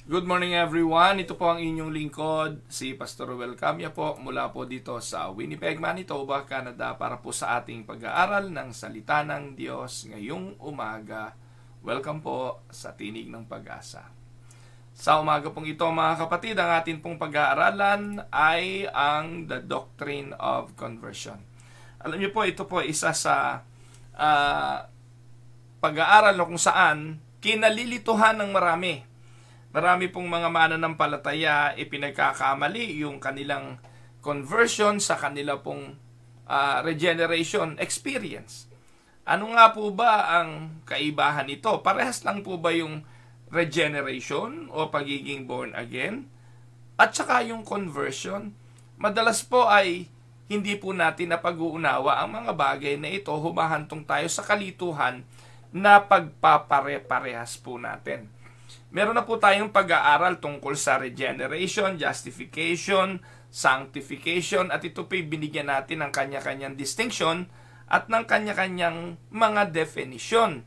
Good morning everyone, ito po ang inyong lingkod, si Pastor Ruel Camya po mula po dito sa Winnipeg, Manitoba, Canada para po sa ating pag-aaral ng Salita ng Diyos ngayong umaga. Welcome po sa Tinig ng Pag-asa. Sa umaga pong ito mga kapatid, ang atin pong pag-aaralan ay ang The Doctrine of Conversion. Alam niyo po, ito po isa sa pag-aaral kung saan kinalilituhan ng marami. Marami pong mga mananampalataya ipinagkakamali yung kanilang conversion sa kanila pong regeneration experience. Ano nga po ba ang kaibahan nito? Parehas lang po ba yung regeneration o pagiging born again? At saka yung conversion? Madalas po ay hindi po natin napag-uunawa ang mga bagay na ito. Humahantong tayo sa kalituhan na pagpapare-parehas po natin. Meron na po tayong pag-aaral tungkol sa regeneration, justification, sanctification, at ito po binigyan natin ng kanya-kanyang distinction at ng kanya-kanyang mga definition.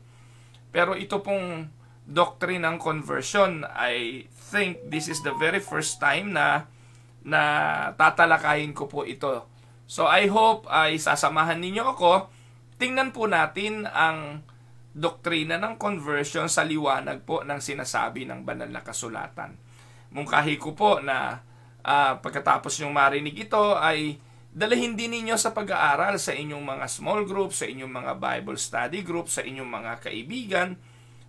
Pero ito pong doctrine ng conversion, I think this is the very first time na tatalakayin ko po ito. So I hope ay sasamahan ninyo ako. Tingnan po natin ang doktrina ng conversion sa liwanag po ng sinasabi ng banal na kasulatan. Mungkahi ko po na pagkatapos nyong marinig ito ay dalahin din ninyo sa pag-aaral sa inyong mga small group, sa inyong mga Bible study group, sa inyong mga kaibigan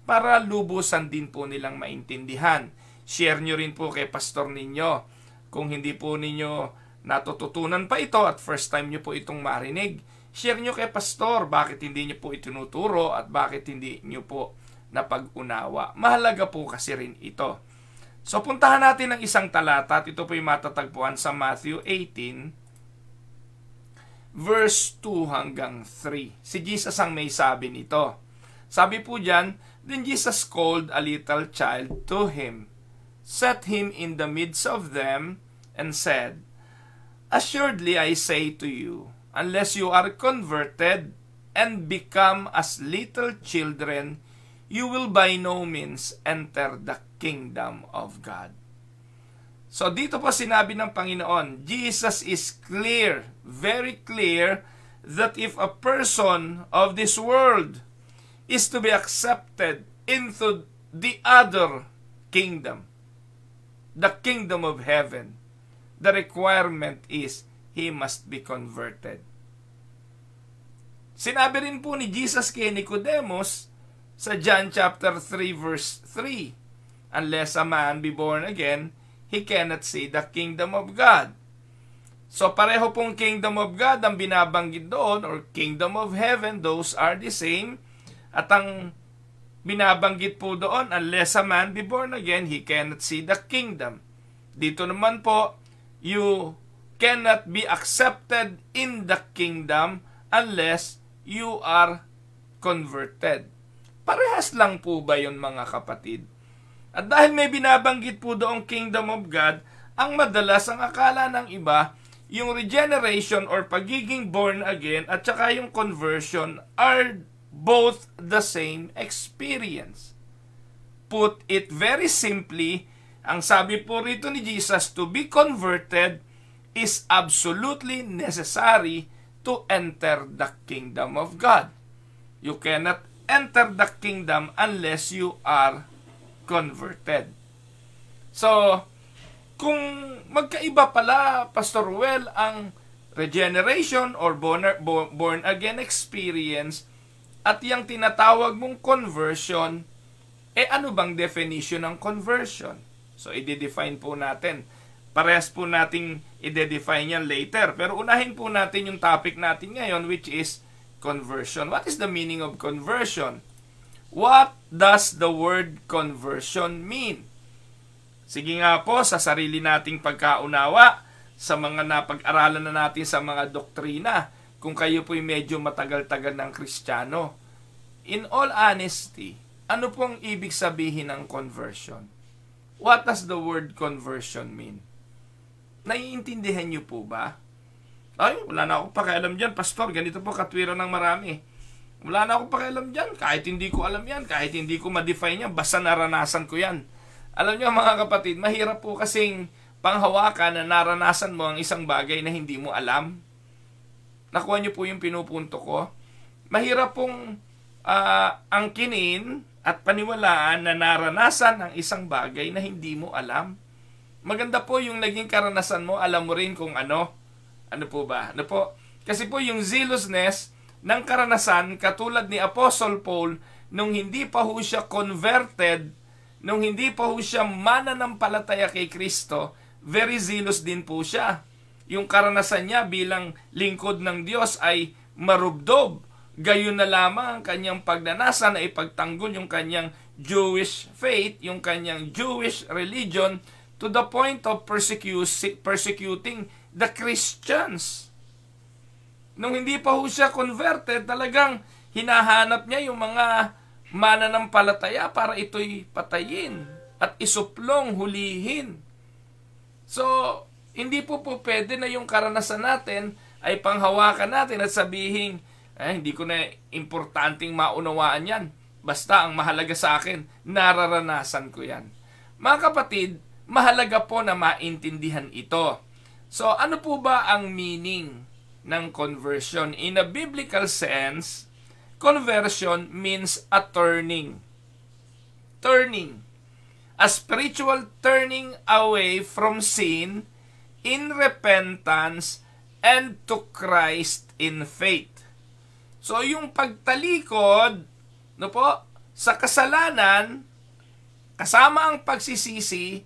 para lubusan din po nilang maintindihan. Share nyo rin po kay pastor ninyo Kung hindi po ninyo natututunan pa ito at first time nyo po itong marinig, share nyo kay pastor bakit hindi nyo po itinuturo at bakit hindi nyo po napag-unawa. Mahalaga po kasi rin ito. So puntahan natin ang isang talata at ito po yung matatagpuan sa Matthew 18 verse 2 hanggang 3. Si Jesus ang may sabi nito. Sabi po dyan, "Then Jesus called a little child to him, set him in the midst of them, and said, Assuredly I say to you, unless you are converted and become as little children, you will by no means enter the kingdom of God." So dito po sinabi ng Panginoon, Jesus is clear, very clear, that if a person of this world is to be accepted into the other kingdom, the kingdom of heaven, the requirement is he must be converted. Sinabi rin po ni Jesus kay Nicodemus sa John chapter 3 verse 3, "Unless a man be born again, he cannot see the kingdom of God." So pareho pong kingdom of God ang binabanggit doon, or kingdom of heaven, those are the same. At ang binabanggit po doon, unless a man be born again, he cannot see the kingdom. Dito naman po, you cannot be accepted in the kingdom unless you are converted. Parehas lang po ba yun, mga kapatid? At dahil may binabanggit po doong kingdom of God, ang madalas ang akala ng iba, yung regeneration or pagiging born again at saka yung conversion are both the same experience. Put it very simply, ang sabi po rito ni Jesus, to be converted is absolutely necessary to enter the kingdom of God. You cannot enter the kingdom unless you are converted. So, kung magkaiba pala, Pastor Ruel, ang regeneration or born again experience at yung tinatawag mong conversion, ano bang definition ng conversion? So, i-define po natin. Parehas po nating i-define yan later. Pero unahin po natin yung topic natin ngayon, which is conversion. What is the meaning of conversion? What does the word conversion mean? Sige nga po, sa sarili nating pagkaunawa, sa mga napag-aralan na natin sa mga doktrina, kung kayo po'y medyo matagal-tagal ng Kristiyano. In all honesty, ano pong ibig sabihin ng conversion? What does the word conversion mean? Naiintindihan niyo po ba? Ay, wala na akong pakialam dyan, Pastor. Ganito po katwiran ng marami. Wala na akong pakialam dyan. Kahit hindi ko alam yan, kahit hindi ko ma-define yan, basta naranasan ko yan. Alam niyo mga kapatid, mahirap po kasing panghawakan na naranasan mo ang isang bagay na hindi mo alam. Nakuha niyo po yung pinupunto ko. Mahirap pong angkinin at paniwalaan na naranasan ang isang bagay na hindi mo alam. Maganda po yung naging karanasan mo, alam mo rin kung ano. Ano po ba? Ano po? Kasi po yung zealousness ng karanasan, katulad ni Apostle Paul, nung hindi pa ho siya converted, nung hindi pa ho siya mananampalataya kay Kristo, very zealous din po siya. Yung karanasan niya bilang lingkod ng Diyos ay marubdob. Gayon na lamang ang kanyang pagnanasa na ipagtanggol yung kanyang Jewish faith, yung kanyang Jewish religion, to the point of persecuting the Christians. Nung hindi pa ho siya converted, talagang hinahanap niya yung mga mananampalataya para ito'y patayin at isuplong, hulihin. So, hindi po pwede na yung karanasan natin ay panghawakan natin at sabihin, hindi ko na importanteng maunawaan yan. Basta ang mahalaga sa akin, nararanasan ko yan. Mga kapatid, mahalaga po na maintindihan ito. So, ano po ba ang meaning ng conversion? In a biblical sense, conversion means a turning. Turning. A spiritual turning away from sin in repentance and to Christ in faith. So, yung pagtalikod, sa kasalanan, kasama ang pagsisisi,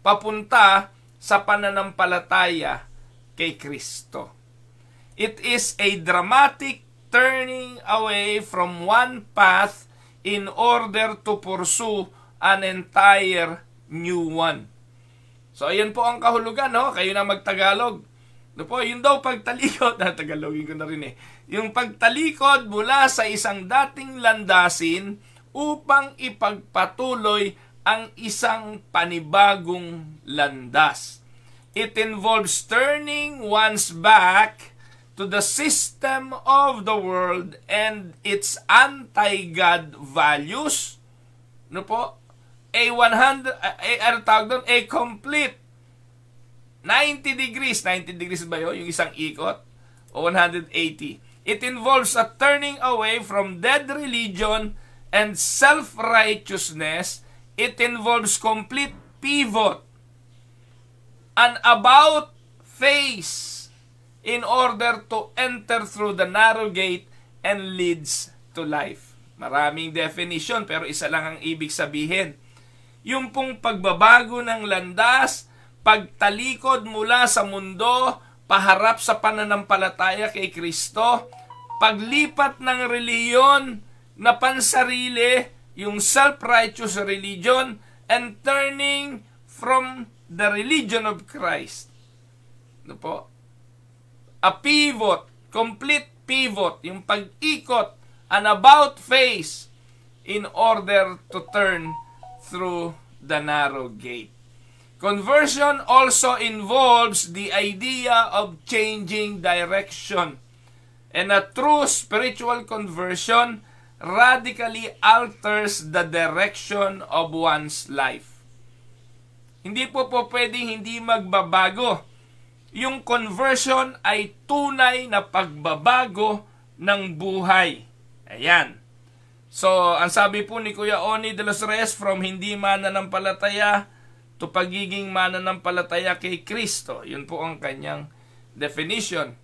papunta sa pananampalataya kay Kristo. It is a dramatic turning away from one path in order to pursue an entire new one. So, ayan po ang kahulugan, no? Kayo na magtagalog. No po, yun daw pagtalikod, tagalogin ko na rin eh. Yung pagtalikod mula sa isang dating landasin upang ipagpatuloy ang isang panibagong landas. It involves turning one's back to the system of the world and its anti-God values. No po? A complete 90 degrees ba yun? Yung isang ikot? O 180. It involves a turning away from dead religion and self-righteousness. It involves complete pivot, an about face, in order to enter through the narrow gate and leads to life. Maraming definition, pero isa lang ang ibig sabihin. Yung pong pagbabago ng landas, pagtalikod mula sa mundo, paharap sa pananampalataya kay Kristo, paglipat ng reliyon na pansarili, yung self-righteous religion, and turning from the religion of Christ. Ano po? A pivot, complete pivot, yung pag-ikot, an about face, in order to turn through the narrow gate. Conversion also involves the idea of changing direction. And a true spiritual conversion radically alters the direction of one's life. Hindi po pwedeng hindi magbabago. Yung conversion ay tunay na pagbabago ng buhay. Ayan. So, ang sabi po ni Kuya Oni de los Reyes, from hindi mananampalataya to pagiging mananampalataya kay Kristo. Yun po ang kanyang definition.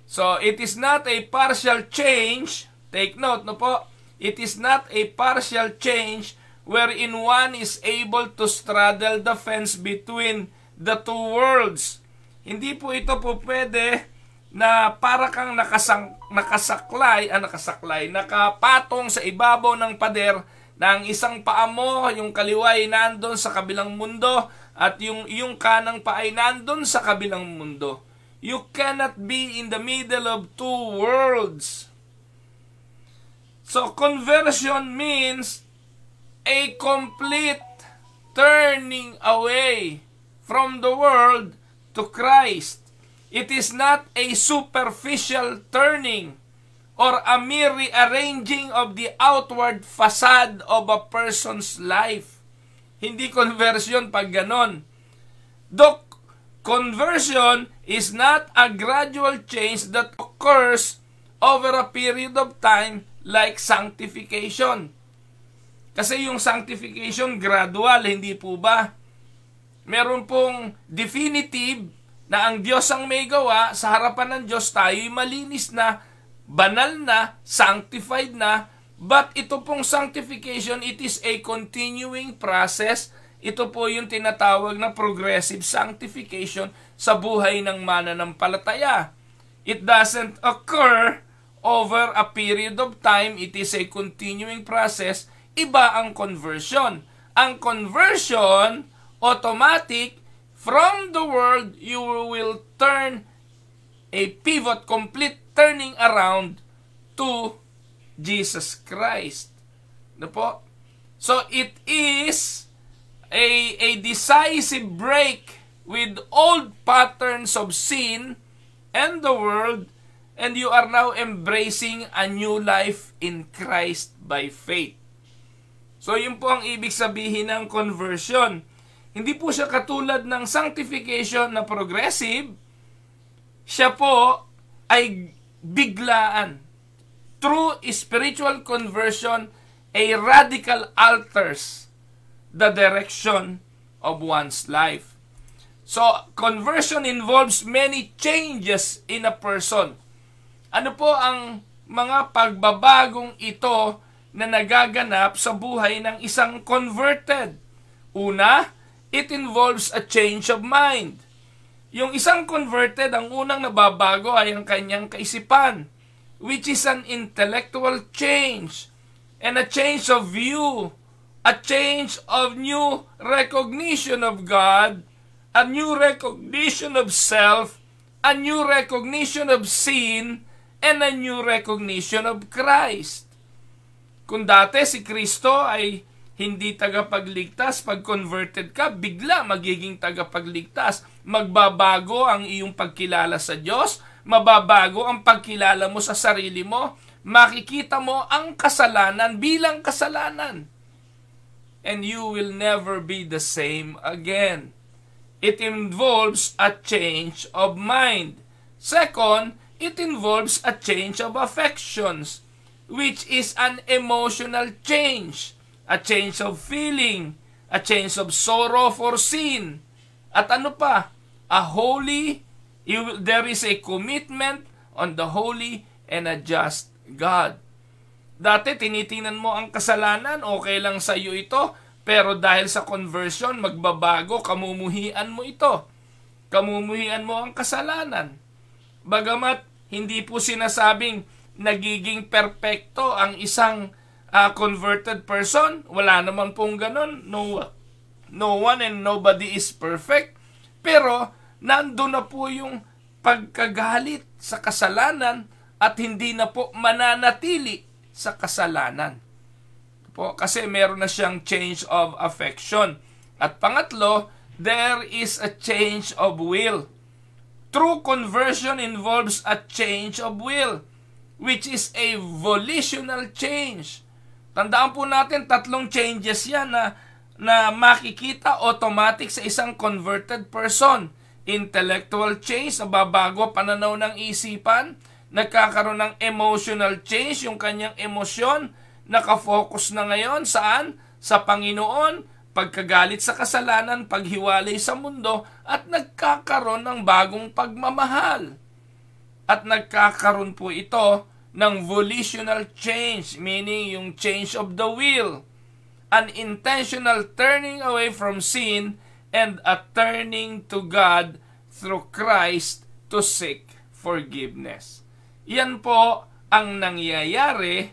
So, it is not a partial change. Take note, no po? It is not a partial change wherein one is able to straddle the fence between the two worlds. Hindi po ito po pwede na para kang nakasaklay, nakapatong sa ibabaw ng pader na ang isang paa mo, yung kaliwa ay nandun sa kabilang mundo at yung kanang paa ay nandun sa kabilang mundo. You cannot be in the middle of two worlds. So, conversion means a complete turning away from the world to Christ. It is not a superficial turning or a mere rearranging of the outward facade of a person's life. Hindi conversion pag ganon. The conversion is not a gradual change that occurs over a period of time like sanctification. Kasi yung sanctification gradual, hindi po ba? Meron pong definitive na ang Diyos ang may gawa, sa harapan ng Diyos tayo'y malinis na, banal na, sanctified na, but ito pong sanctification, it is a continuing process. Ito po yung tinatawag na progressive sanctification sa buhay ng mananampalataya. It doesn't occur over a period of time, it is a continuing process. Iba ang conversion. Ang conversion, automatic. From the world, you will turn a pivot, complete turning around to Jesus Christ. No po? So, it is a decisive break with old patterns of sin and the world, and you are now embracing a new life in Christ by faith. So, yun po ang ibig sabihin ng conversion. Hindi po siya katulad ng sanctification na progressive. Siya po ay biglaan. True spiritual conversion, a radical alters the direction of one's life. So, conversion involves many changes in a person. Ano po ang mga pagbabagong ito na nagaganap sa buhay ng isang converted? Una, it involves a change of mind. Yung isang converted, ang unang nababago ay ang kanyang kaisipan, which is an intellectual change and a change of view, a change of new recognition of God, a new recognition of self, a new recognition of sin, and a new recognition of Christ. Kung dati si Kristo ay hindi tagapagligtas, pag converted ka, bigla magiging tagapagligtas. Magbabago ang iyong pagkilala sa Diyos, mababago ang pagkilala mo sa sarili mo, makikita mo ang kasalanan bilang kasalanan. And you will never be the same again. It involves a change of mind. Second, it involves a change of affections, which is an emotional change, a change of feeling, a change of sorrow for sin. At ano pa? There is a commitment on the holy and a just God. Dati tinitingnan mo ang kasalanan, okay lang sa iyo ito, pero dahil sa conversion, magbabago, kamumuhian mo ito. Kamumuhian mo ang kasalanan. Bagamat hindi po sinasabing nagiging perpekto ang isang converted person, wala naman pong ganun. No one and nobody is perfect. Pero nandun na po yung pagkagalit sa kasalanan at hindi na po mananatili sa kasalanan. Po, kasi meron na siyang change of affection. At pangatlo, there is a change of will. True conversion involves a change of will, which is a volitional change. Tandaan po natin, 3 changes yan na makikita automatic sa isang converted person. Intellectual change, nababago pananaw ng isipan. Nagkakaroon ng emotional change, yung kanyang emosyon, nakafocus na ngayon saan? Sa Panginoon, pagkagalit sa kasalanan, paghiwalay sa mundo, at nagkakaroon ng bagong pagmamahal. At nagkakaroon po ito ng volitional change, meaning yung change of the will, an intentional turning away from sin, and a turning to God through Christ to seek forgiveness. Yan po ang nangyayari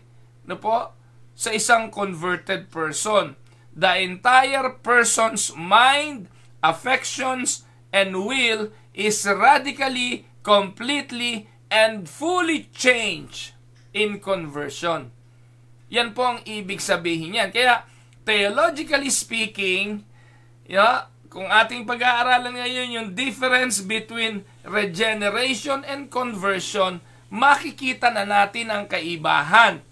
sa isang converted person. The entire person's mind, affections, and will is radically, completely, and fully changed in conversion. Yan po ang ibig sabihin yan. Kaya, theologically speaking, kung ating pag-aaralan ngayon yung difference between regeneration and conversion, makikita na natin ang kaibahan.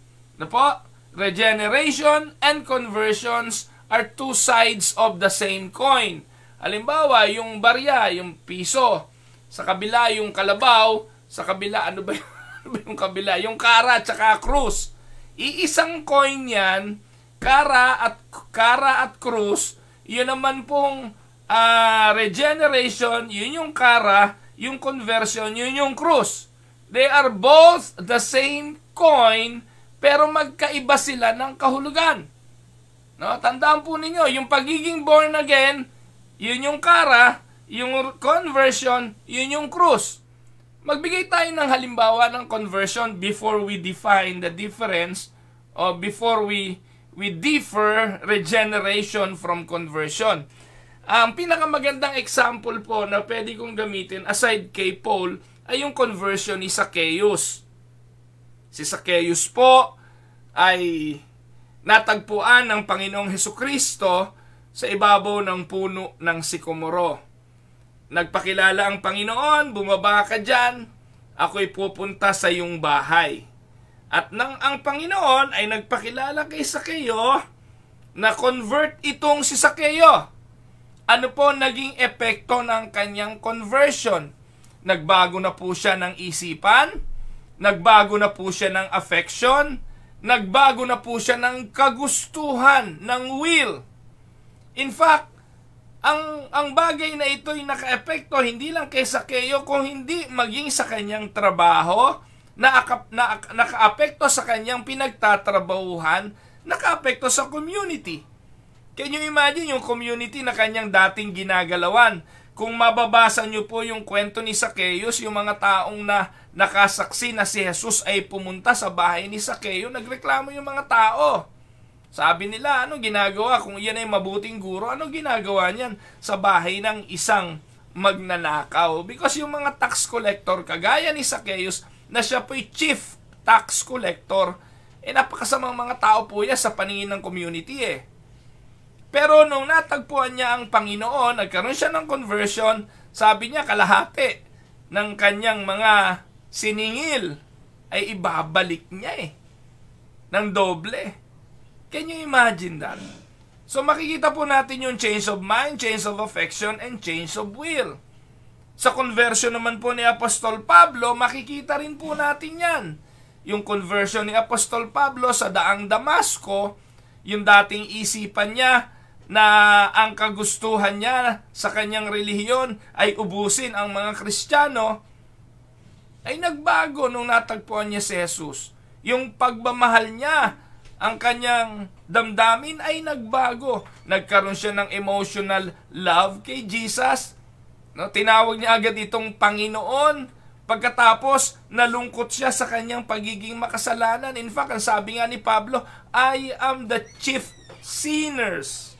Regeneration and conversions are two sides of the same coin. Halimbawa, yung barya, yung piso, sa kabila yung kalabaw, sa kabila, ano ba yung kabila? Yung kara at saka krus. Iisang coin yan, kara at krus, yun naman pong regeneration, yun yung kara, yung conversion, yun yung krus. They are both the same coin, pero magkaiba sila ng kahulugan. Tandaan po ninyo, yung pagiging born again, yun yung kara, yung conversion, yun yung krus. Magbigay tayo ng halimbawa ng conversion before we define the difference or before we differ regeneration from conversion. Ang pinakamagandang example po na pwede kong gamitin aside kay Paul ay yung conversion ni Zacchaeus. Si Zacchaeus po ay natagpuan ng Panginoong Hesukristo sa ibabaw ng puno ng sikomoro. Nagpakilala ang Panginoon, bumaba ka dyan, ako'y pupunta sa iyong bahay. At nang ang Panginoon ay nagpakilala kay Zacchaeus, na-convert itong si Zacchaeus. Ano po naging epekto ng kanyang conversion? Nagbago na po siya ng isipan, nagbago na po siya ng affection, nagbago na po siya ng kagustuhan, ng will. In fact, ang bagay na ito ay naka-epekto hindi lang kay Zacchaeus, kung hindi maging sa kanyang trabaho, naka-apekto sa kanyang pinagtatrabahuhan, naka-apekto sa community. Can you imagine yung community na kanyang dating ginagalawan? Kung mababasa nyo po yung kwento ni Zacchaeus, yung mga taong na nakasaksi na si Jesus ay pumunta sa bahay ni Zacchaeus, nagreklamo yung mga tao. Sabi nila, anong ginagawa? Kung iyan ay mabuting guro, anong ginagawa niyan sa bahay ng isang magnanakaw? Because yung mga tax collector, kagaya ni Zacchaeus, na siya po'y chief tax collector, napakasamang mga tao po yan sa paningin ng community Pero nung natagpuan niya ang Panginoon, nagkaroon siya ng conversion, sabi niya kalahati ng kanyang mga siningil ay ibabalik niya ng doble. Can you imagine that? So makikita po natin yung change of mind, change of affection, and change of will. Sa conversion naman po ni Apostol Pablo, makikita rin po natin yan. Yung conversion ni Apostol Pablo sa daang Damasco, yung dating isipan niya na ang kagustuhan niya sa kanyang relihiyon ay ubusin ang mga Kristiyano, ay nagbago nung natagpuan niya si Jesus. Yung pagmamahal niya, ang kanyang damdamin ay nagbago. Nagkaroon siya ng emotional love kay Jesus. Tinawag niya agad itong Panginoon. Pagkatapos, nalungkot siya sa kanyang pagiging makasalanan. In fact, ang sabi nga ni Pablo, I am the chief sinners.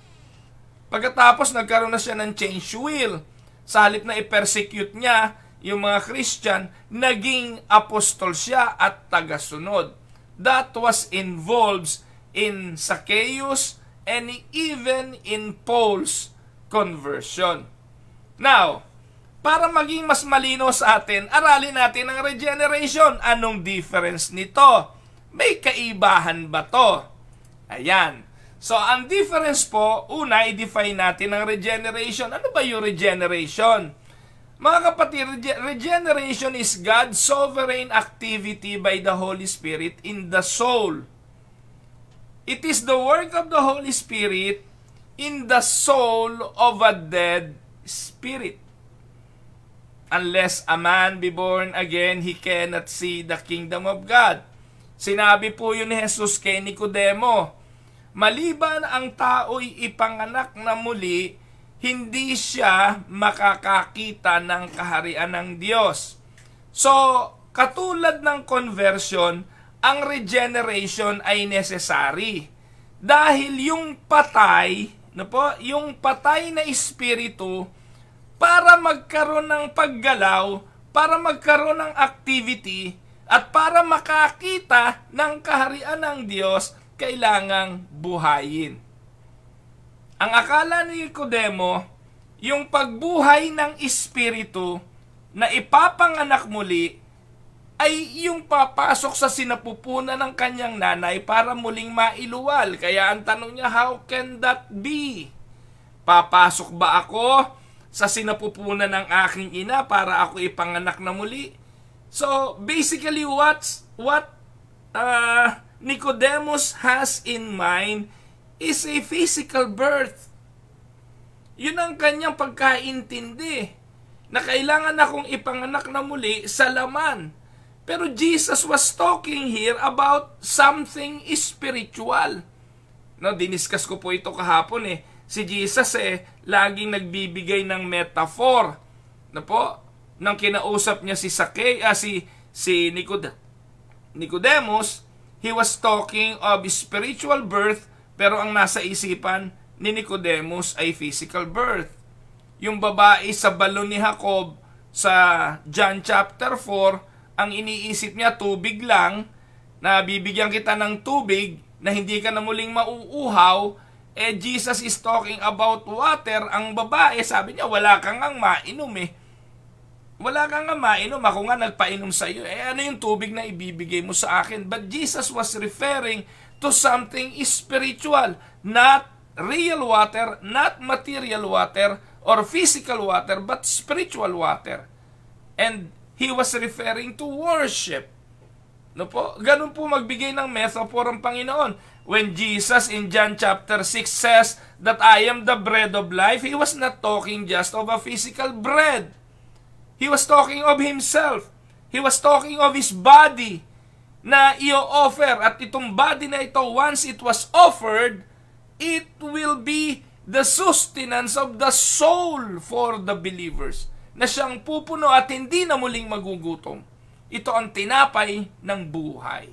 Pagkatapos, nagkaroon na siya ng change will. Sa halip na i-persecute niya yung mga Christian, naging apostol siya at tagasunod. That was involved in Zacchaeus and even in Paul's conversion. Now, para maging mas malino sa atin, aralin natin ang regeneration. Anong difference nito? May kaibahan ba to? Ayan. So, ang difference po, una, i-define natin ang regeneration. Ano ba yung regeneration? Mga kapatid, regeneration is God's sovereign activity by the Holy Spirit in the soul. It is the work of the Holy Spirit in the soul of a dead spirit. Unless a man be born again, he cannot see the kingdom of God. Sinabi po yun ni Jesus kay Nicodemo, maliban ang tao'y ipanganak na muli, hindi siya makakakita ng kaharian ng Diyos. So, katulad ng conversion, ang regeneration ay necessary. Dahil yung patay, yung patay na espiritu, para magkaroon ng paggalaw, para magkaroon ng activity, at para makakita ng kaharian ng Diyos, kailangang buhayin. Ang akala ni Nicodemo, yung pagbuhay ng espiritu na ipapanganak muli ay yung papasok sa sinapupunan ng kanyang nanay para muling mailuwal. Kaya ang tanong niya, how can that be? Papasok ba ako sa sinapupunan ng aking ina para ako ipanganak na muli? So basically what Nicodemus has in mind is a physical birth. Yun ang kanyang pagkaintindi, na kailangan akong ipanganak na muli sa laman. Pero Jesus was talking here about something spiritual. Diniscuss ko po ito kahapon Si Jesus laging nagbibigay ng metaphor. Nang kinausap niya si Nicodemus, he was talking of spiritual birth, pero ang nasa isipan ni Nicodemus ay physical birth. Yung babae sa balon ni Jacob sa John chapter 4, ang iniisip niya tubig lang, na bibigyan kita ng tubig na hindi ka na muling mauuhaw. Jesus is talking about water. Ang babae, sabi niya, wala kang ang mainom Wala kang nga mainom, ako nga nagpainom sa iyo. Ano yung tubig na ibibigay mo sa akin? But Jesus was referring to something spiritual, not real water, not material water or physical water, but spiritual water. And he was referring to worship. Ganun po magbigay ng metaphor ang Panginoon. When Jesus in John chapter 6 says that I am the bread of life, he was not talking just of a physical bread. He was talking of himself. He was talking of his body na i-offer. At itong body na ito, once it was offered, it will be the sustenance of the soul for the believers, na siyang pupuno at hindi na muling magugutom. Ito ang tinapay ng buhay.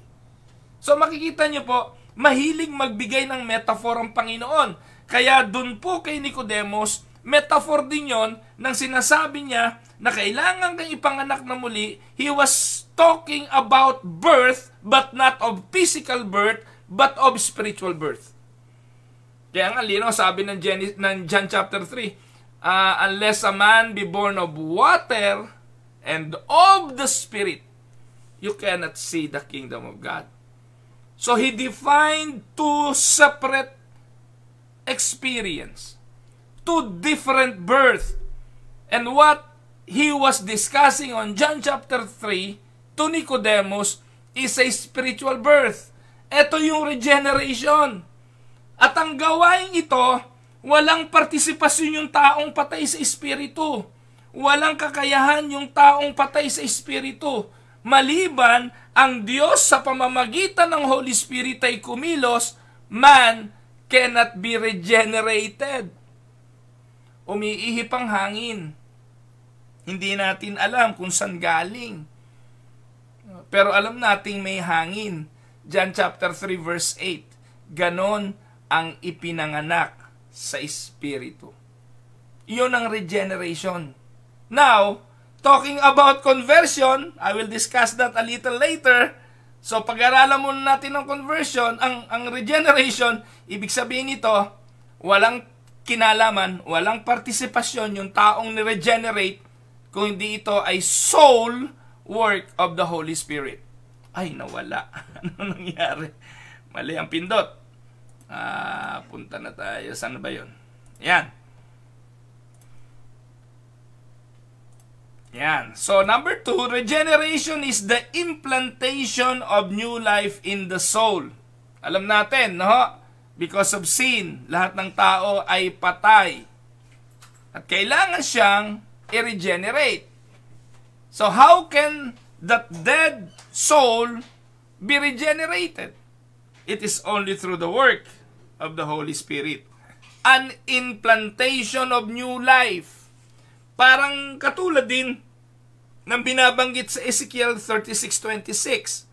So makikita niyo po, mahilig magbigay ng metaphor ang Panginoon. Kaya dun po kay Nicodemus, metaphor din yon nang sinasabi niya na kailangan kang ipanganak na muli. He was talking about birth, but not of physical birth, but of spiritual birth. Kaya nga, lino, sabi ng John chapter 3, unless a man be born of water and of the Spirit, you cannot see the kingdom of God. So he defined two separate experience, two different birth. And what he was discussing on John chapter 3 to Nicodemus is a spiritual birth. Ito yung regeneration. At ang gawain ito, walang partisipasyon yung taong patay sa espiritu. Walang kakayahan yung taong patay sa espiritu. Maliban ang Diyos sa pamamagitan ng Holy Spirit ay kumilos, man cannot be regenerated. Umiihip ang hangin. Hindi natin alam kung saan galing. Pero alam nating may hangin. John chapter 3 verse 8. Ganon ang ipinanganak sa espiritu. Iyon ang regeneration. Now, talking about conversion, I will discuss that a little later. So pag-aralan muna natin ang conversion, ang regeneration, ibig sabihin nito, walang kinalaman, walang partisipasyon yung taong ni-regenerate kung hindi ito ay soul work of the Holy Spirit. Ay, nawala. Ano nangyari? Mali ang pindot. Punta na tayo. Saan ba yun? Yan. Yan. So, number 2, regeneration is the implantation of new life in the soul. Alam natin, no? Because of sin, lahat ng tao ay patay. At kailangan siyang i-regenerate. So, how can that dead soul be regenerated? It is only through the work of the Holy Spirit. An implantation of new life. Parang katulad din ng binabanggit sa Ezekiel 36:26.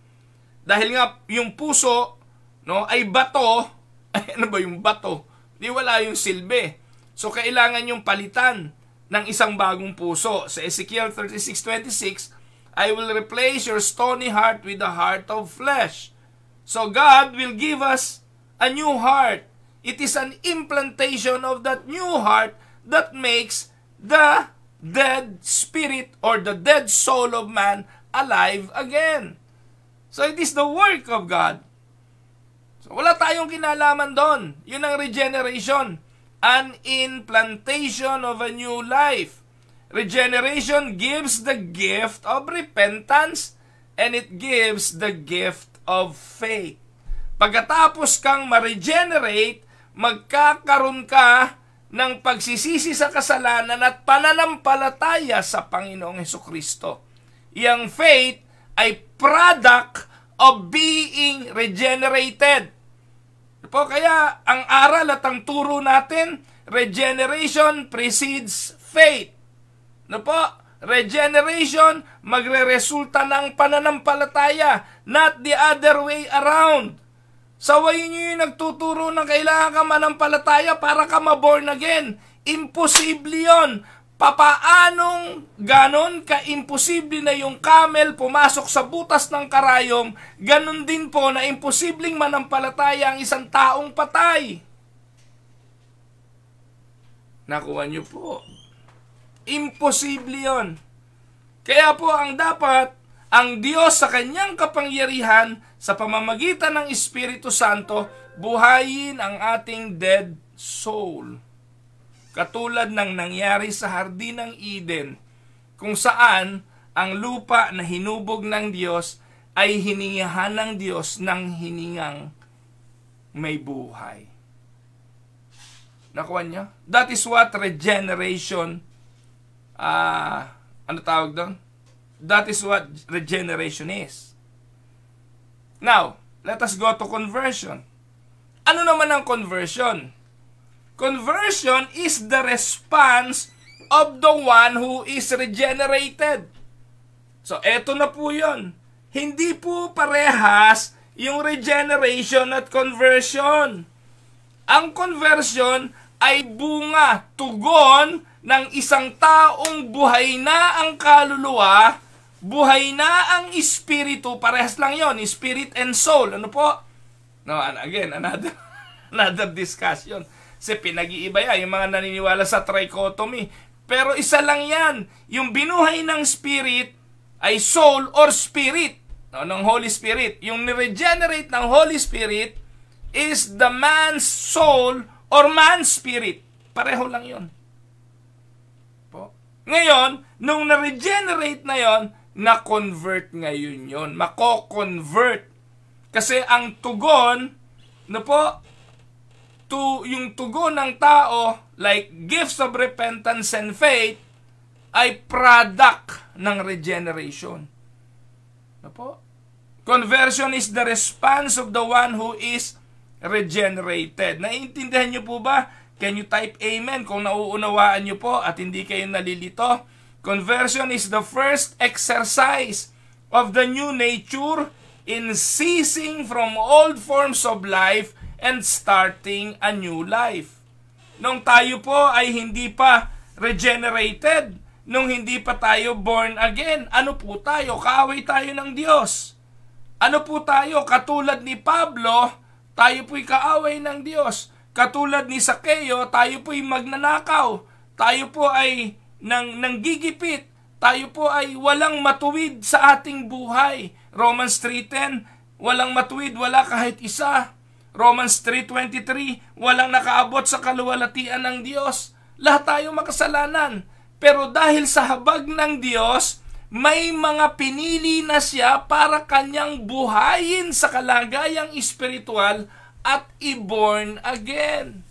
Dahil nga yung puso, no, ay bato. Ay, ano ba yung bato? Di wala yung silbi. So kailangan yung palitan ng isang bagong puso. Sa Ezekiel 36:26, I will replace your stony heart with a heart of flesh. So God will give us a new heart. It is an implantation of that new heart that makes the dead spirit or the dead soul of man alive again. So it is the work of God. So wala tayong kinalaman doon. Yun ang regeneration. An implantation of a new life. Regeneration gives the gift of repentance and it gives the gift of faith. Pagkatapos kang ma-regenerate, magkakaroon ka ng pagsisisi sa kasalanan at pananampalataya sa Panginoong Hesukristo. Yang faith ay product of being regenerated. Po, kaya ang aral at ang turo natin, regeneration precedes faith. No po? Regeneration magre-resulta ng pananampalataya, not the other way around. Sawayin nyo yung nagtuturo ng kailangan ka manampalataya para ka ma-born again. Imposible yon. Papaanong ganon ka-imposible na yung camel pumasok sa butas ng karayom, ganon din po na imposibleng manampalataya ang isang taong patay. Nakuha nyo po. Imposible yon. Kaya po ang dapat, ang Diyos sa kanyang kapangyarihan sa pamamagitan ng Espiritu Santo, buhayin ang ating dead soul. Katulad ng nangyari sa Hardin ng Eden, kung saan ang lupa na hinubog ng Diyos ay hiningahan ng Diyos ng hiningang may buhay. Nakuha niyo? That is what regeneration, ano tawag doon? That is what regeneration is. Now, let us go to conversion. Ano naman ang conversion? Conversion is the response of the one who is regenerated. So, eto na po yun. Hindi po parehas yung regeneration at conversion. Ang conversion ay bunga, tugon ng isang taong buhay na ang kaluluwa, buhay na ang espiritu. Parehas lang yon, spirit and soul. Ano po? No, again, another discussion. Kasi pinag-iiba yan, yung mga naniniwala sa trichotomy. Pero isa lang yan, yung binuhay ng spirit ay soul or spirit, no, ng Holy Spirit. Yung ni-regenerate ng Holy Spirit is the man's soul or man's spirit. Pareho lang yon. Po. Ngayon, nung na-regenerate na yon, na-convert ngayon yon. Mako-convert. Kasi ang tugon, no po, yung tugon ng tao, like gifts of repentance and faith, ay product ng regeneration. No po? Conversion is the response of the one who is regenerated. Naiintindihan niyo po ba? Can you type amen kung nauunawaan niyo po at hindi kayo nalilito? Conversion is the first exercise of the new nature in ceasing from old forms of life and starting a new life. Nung tayo po ay hindi pa regenerated, nung hindi pa tayo born again, ano po tayo? Kaaway tayo ng Diyos. Ano po tayo? Katulad ni Pablo, tayo po'y kaaway ng Diyos. Katulad ni Sakeo, tayo po'y magnanakaw. Tayo po ay nanggigipit. Tayo po ay walang matuwid sa ating buhay. Romans 3:10, walang matuwid, wala kahit isa. Romans 3:23, walang nakaabot sa kaluwalhatian ng Diyos. Lahat tayo makasalanan. Pero dahil sa habag ng Diyos, may mga pinili na siya para kanyang buhayin sa kalagayang espiritual at i-born again.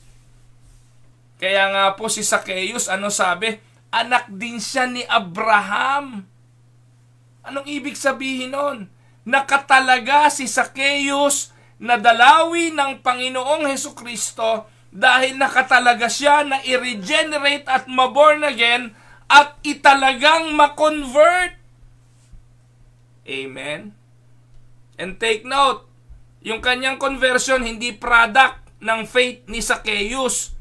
Kaya nga po si Zacchaeus, ano sabi? Anak din siya ni Abraham. Anong ibig sabihin nun? Nakatalaga si Zacchaeus na dalawi ng Panginoong Hesukristo dahil nakatalaga siya na i-regenerate at ma-born again at italagang ma-convert. Amen? And take note, yung kanyang conversion hindi product ng faith ni Zacchaeus.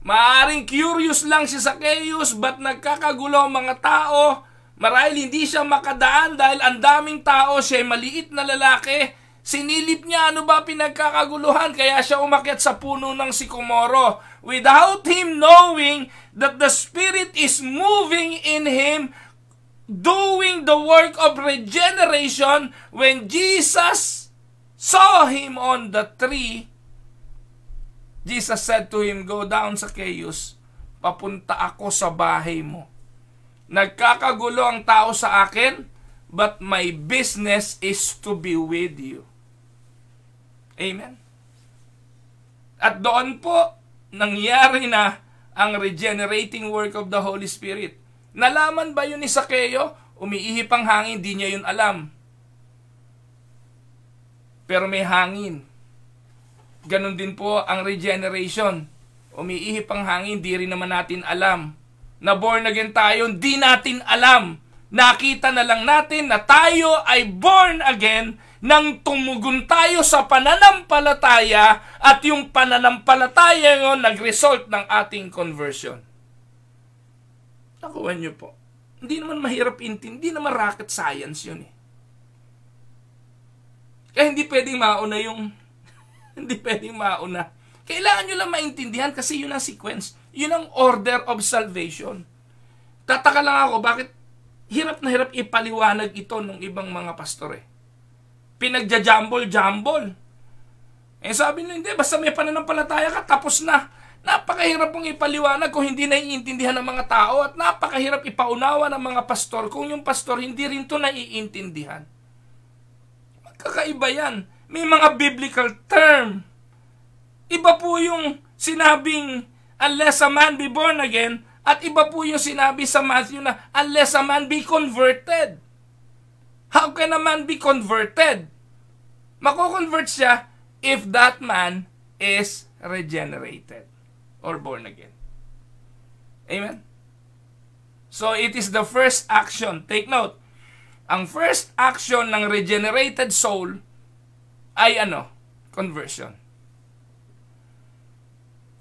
Maaring curious lang si Zacchaeus, ba't nagkakagulo ang mga tao? Marahil hindi siya makadaan dahil ang daming tao, siya maliit na lalaki. Sinilip niya ano ba pinagkakaguluhan, kaya siya umakyat sa puno ng sikomoro. Without him knowing that the Spirit is moving in him, doing the work of regeneration. When Jesus saw him on the tree, Jesus said to him, "Go down, Zacchaeus, papunta ako sa bahay mo. Nagkakagulo ang tao sa akin, but my business is to be with you." Amen. At doon po, nangyari na ang regenerating work of the Holy Spirit. Nalaman ba yun ni Zacchaeus? Umiihip ang hangin, di niya yun alam. Pero may hangin. Ganon din po ang regeneration. Umiihip ang hangin, di rin naman natin alam. Na born again tayo, di natin alam. Nakita na lang natin na tayo ay born again nang tumugon tayo sa pananampalataya at yung pananampalataya yun nag-result ng ating conversion. Nakuha niyo po. Hindi naman mahirap hindi naman rocket science yun eh. Kaya hindi pwedeng mauna yung hindi pwedeng mauna. Kailangan nyo lang maintindihan kasi yun ang sequence. Yun ang order of salvation. Tataka lang ako bakit hirap na hirap ipaliwanag ito ng ibang mga pastor eh. Pinagja-jumble. Eh sabi nila, hindi, basta may pananampalataya ka, tapos na. Napakahirap pong ipaliwanag kung hindi naiintindihan ng mga tao at napakahirap ipaunawa ng mga pastor kung yung pastor hindi rin to naiintindihan. Magkakaiba yan. May mga biblical term. Iba po yung sinabing unless a man be born again at iba po yung sinabi sa Matthew na unless a man be converted. How can a man be converted? Mako-convert siya if that man is regenerated or born again. Amen? So, it is the first action. Take note, ang first action ng regenerated soul ay ano? Conversion.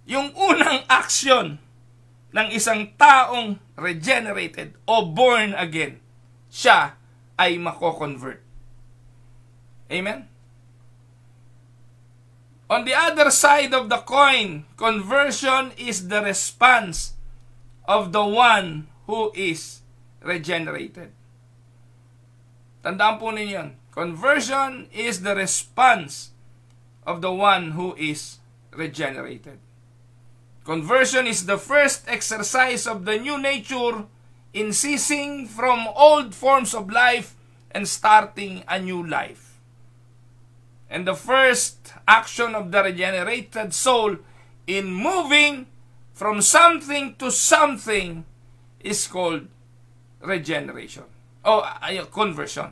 Yung unang action ng isang taong regenerated o born again, siya ay mako-convert. Amen? On the other side of the coin, conversion is the response of the one who is regenerated. Tandaan po ninyo yun. Conversion is the response of the one who is regenerated. Conversion is the first exercise of the new nature in ceasing from old forms of life and starting a new life. And the first action of the regenerated soul in moving from something to something is called regeneration. Conversion.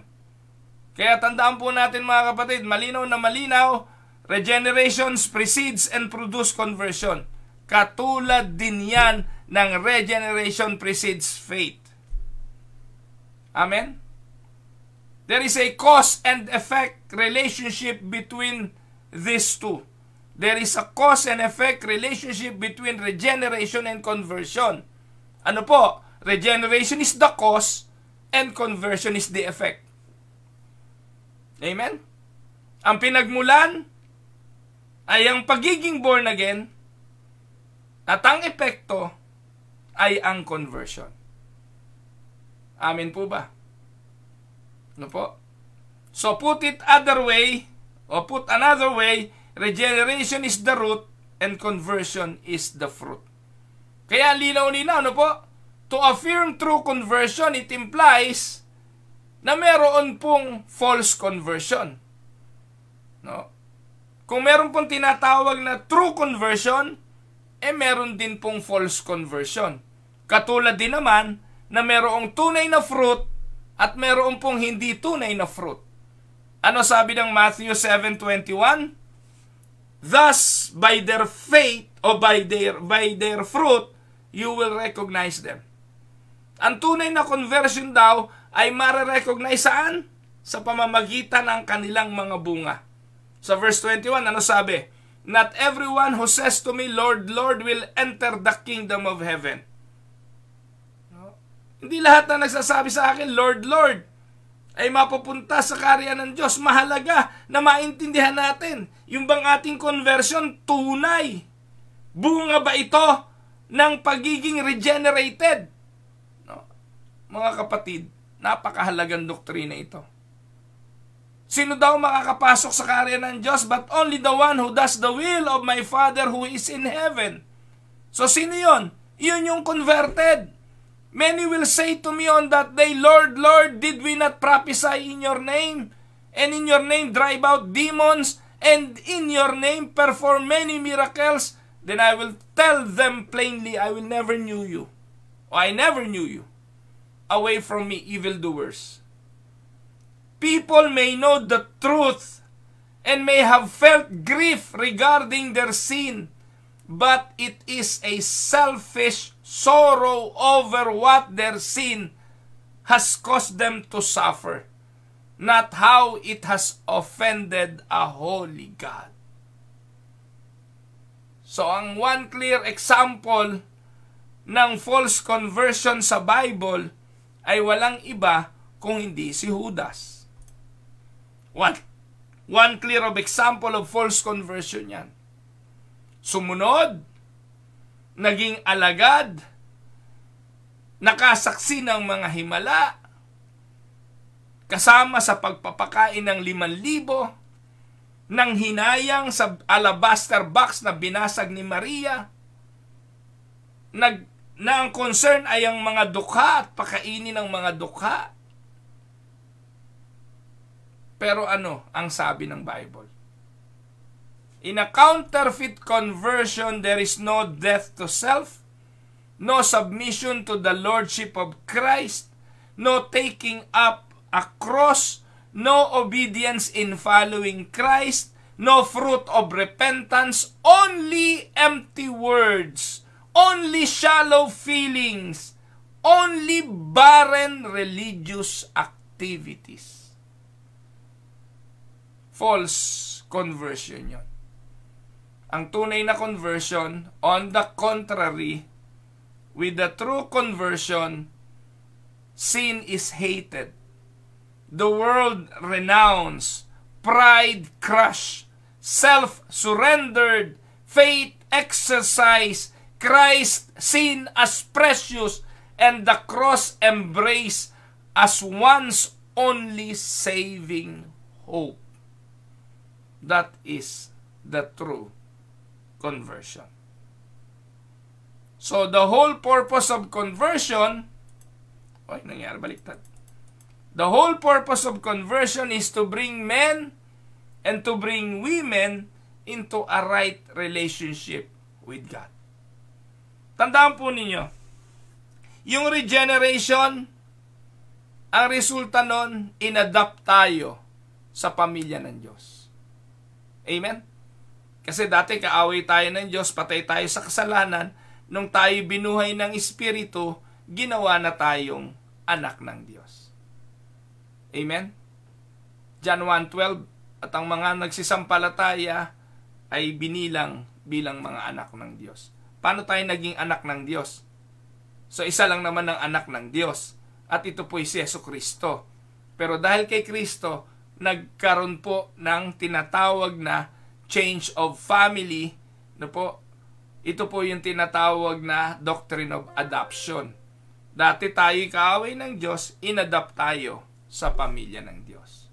Kaya tandaan po natin mga kapatid, malinaw na malinaw, regeneration precedes and produce conversion. Katulad din yan ng regeneration precedes faith. Amen? There is a cause and effect relationship between these two. There is a cause and effect relationship between regeneration and conversion. Ano po? Regeneration is the cause and conversion is the effect. Amen? Ang pinagmulan ay ang pagiging born again at ang epekto ay ang conversion. Amen po ba? Ano po? So put it other way, or put another way, regeneration is the root and conversion is the fruit. Kaya linaw-linaw, ano po? To affirm true conversion, it implies na meron pong false conversion. No? Kung meron pong tinatawag na true conversion, meron din pong false conversion. Katulad din naman na merong tunay na fruit at meron pong hindi tunay na fruit. Ano sabi ng Matthew 7:21? Thus, by their faith or by their fruit, you will recognize them. Ang tunay na conversion daw ay mare-recognize saan? Sa pamamagitan ng kanilang mga bunga. Sa verse 21, ano sabi? Not everyone who says to me, Lord, Lord, will enter the kingdom of heaven. No? Hindi lahat na nagsasabi sa akin, Lord, Lord, ay mapupunta sa kaharian ng Diyos. Mahalaga na maintindihan natin. Yung bang ating conversion, tunay. Bunga ba ito ng pagiging regenerated? No? Mga kapatid, napakahalagang doktrina ito. Sino daw makakapasok sa kaharian ng Diyos? But only the one who does the will of my Father who is in heaven. So sino yon? Yun yung converted. Many will say to me on that day, Lord, Lord, did we not prophesy in your name? And in your name drive out demons? And in your name perform many miracles? Then I will tell them plainly, I will never knew you. Or I never knew you. Away from me, evildoers. People may know the truth and may have felt grief regarding their sin, but it is a selfish sorrow over what their sin has caused them to suffer, not how it has offended a holy God. So, ang one clear example ng false conversion sa Bible ay walang iba kung hindi si Judas. One clear of example of false conversion yan. Sumunod, naging alagad, nakasaksi ng mga himala, kasama sa pagpapakain ng 5,000, nang hinayang sa alabaster box na binasag ni Maria, na ang concern ay ang mga dukha at pakainin ng mga dukha. Pero ano ang sabi ng Bible? In a counterfeit conversion, there is no death to self, no submission to the lordship of Christ, no taking up a cross, no obedience in following Christ, no fruit of repentance, only empty words, only shallow feelings, only barren religious activities. False conversion yon. Ang tunay na conversion, on the contrary, with the true conversion, sin is hated. The world renounced, pride crushed, self-surrendered, faith exercised, Christ seen as precious, and the cross embraced as one's only saving hope. That is the true conversion. So the whole purpose of conversion, nangyari baliktad. The whole purpose of conversion is to bring men and to bring women into a right relationship with God. Tandaan po ninyo, yung regeneration, ang resulta nun, inadapt tayo sa pamilya ng Diyos. Amen? Kasi dati kaaway tayo ng Diyos, patay tayo sa kasalanan, nung tayo binuhay ng Espiritu, ginawa na tayong anak ng Diyos. Amen? John 1:12, at ang mga nagsisampalataya ay binilang bilang mga anak ng Diyos. Paano tayo naging anak ng Diyos? So isa lang naman ang anak ng Diyos, at ito po si Jesucristo. Pero dahil kay Kristo, nagkaroon po ng tinatawag na change of family, ito po yung tinatawag na doctrine of adoption. Dati tayo kaaway ng Diyos, inadapt tayo sa pamilya ng Diyos.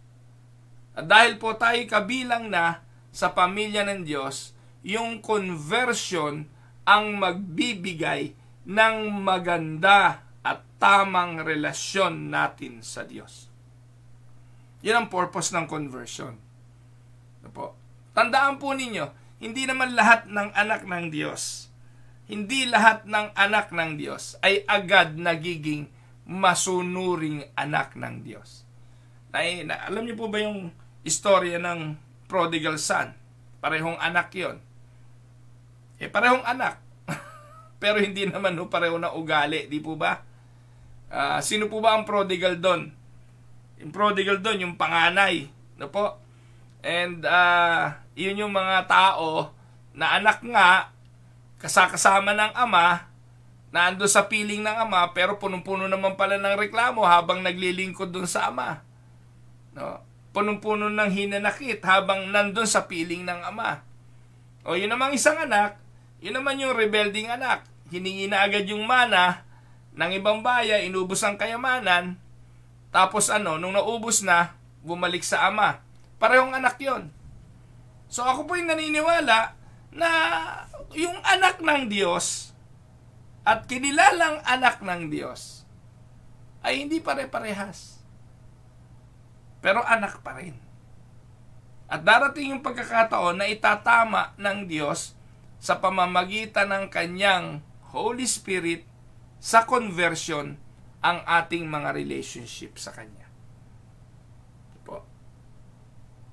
At dahil po tayo kabilang na sa pamilya ng Diyos, yung conversion ang magbibigay ng maganda at tamang relasyon natin sa Diyos. Yan ang purpose ng conversion. Tandaan po ninyo, hindi naman lahat ng anak ng Diyos, hindi lahat ng anak ng Diyos ay agad nagiging masunuring anak ng Diyos. Alam niyo po ba yung istorya ng prodigal son? Parehong anak yon. Parehong anak. Pero hindi naman pareho na ugali, di po ba? Sino po ba ang prodigal doon? Yung prodigal doon, yung panganay. And yun yung mga tao na anak nga, kasama ng ama, na ando sa piling ng ama, pero punong-puno naman pala ng reklamo habang naglilingkod doon sa ama. Punong-puno ng hinanakit habang nandun sa piling ng ama. O yun namang isang anak, yun naman yung rebelding anak. Hiningi na agad yung mana ng ibang bayan, inubos ang kayamanan, tapos nung naubos na, bumalik sa ama. Parehong anak yon. So ako po yung naniniwala na yung anak ng Diyos at kinilalang anak ng Diyos ay hindi pare-parehas. Pero anak pa rin. At darating yung pagkakataon na itatama ng Diyos sa pamamagitan ng kanyang Holy Spirit sa conversion ang ating mga relationship sa Kanya.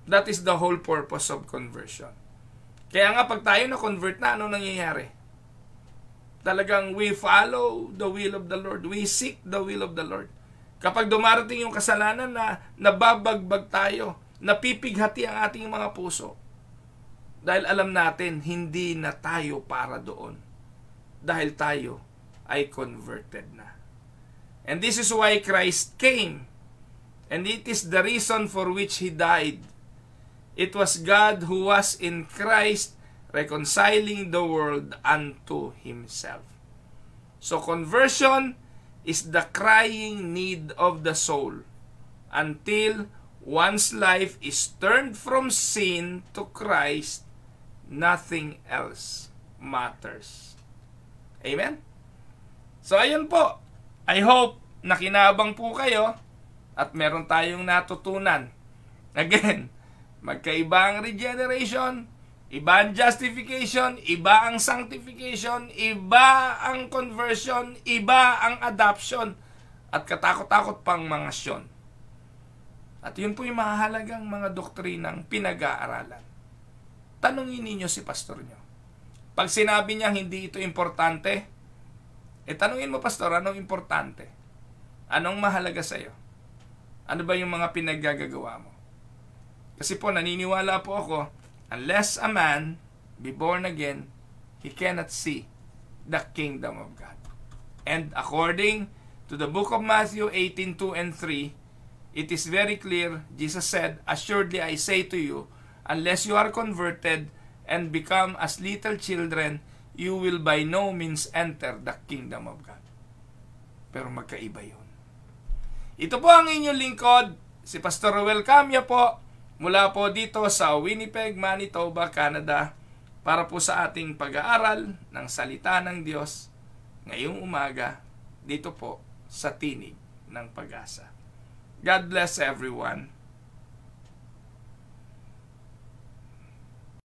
That is the whole purpose of conversion. Kaya nga pag tayo na-convert na, ano nangyayari? Talagang we follow the will of the Lord. We seek the will of the Lord. Kapag dumarating yung kasalanan na nababagbag tayo, napipighati ang ating mga puso. Dahil alam natin, hindi na tayo para doon. Dahil tayo ay converted na. And this is why Christ came. And it is the reason for which He died. It was God who was in Christ reconciling the world unto Himself. So conversion is the crying need of the soul until one's life is turned from sin to Christ. Nothing else matters. Amen? So ayun po. I hope nakinabang po kayo at meron tayong natutunan. Again, magkaiba ang regeneration, iba ang justification, iba ang sanctification, iba ang conversion, iba ang adoption, at katakot-takot pang mga syon. At yun po yung mahalagang mga doktrinang pinag-aaralan. tanungin ninyo si pastor nyo. Pag sinabi niya hindi ito importante, tanungin mo, pastor, anong importante? Anong mahalaga sa'yo? Ano ba yung mga pinaggagawa mo? Kasi po, naniniwala po ako, unless a man be born again, he cannot see the kingdom of God. And according to the book of Matthew 18:2 and 3, it is very clear, Jesus said, "Assuredly I say to you, unless you are converted and become as little children, you will by no means enter the kingdom of God." Pero magkaiba yun. Ito po ang inyong lingkod, si Pastor Ruel Camya po, mula po dito sa Winnipeg, Manitoba, Canada, para po sa ating pag-aaral ng salita ng Diyos ngayong umaga, dito po sa Tinig ng Pag-asa. God bless everyone.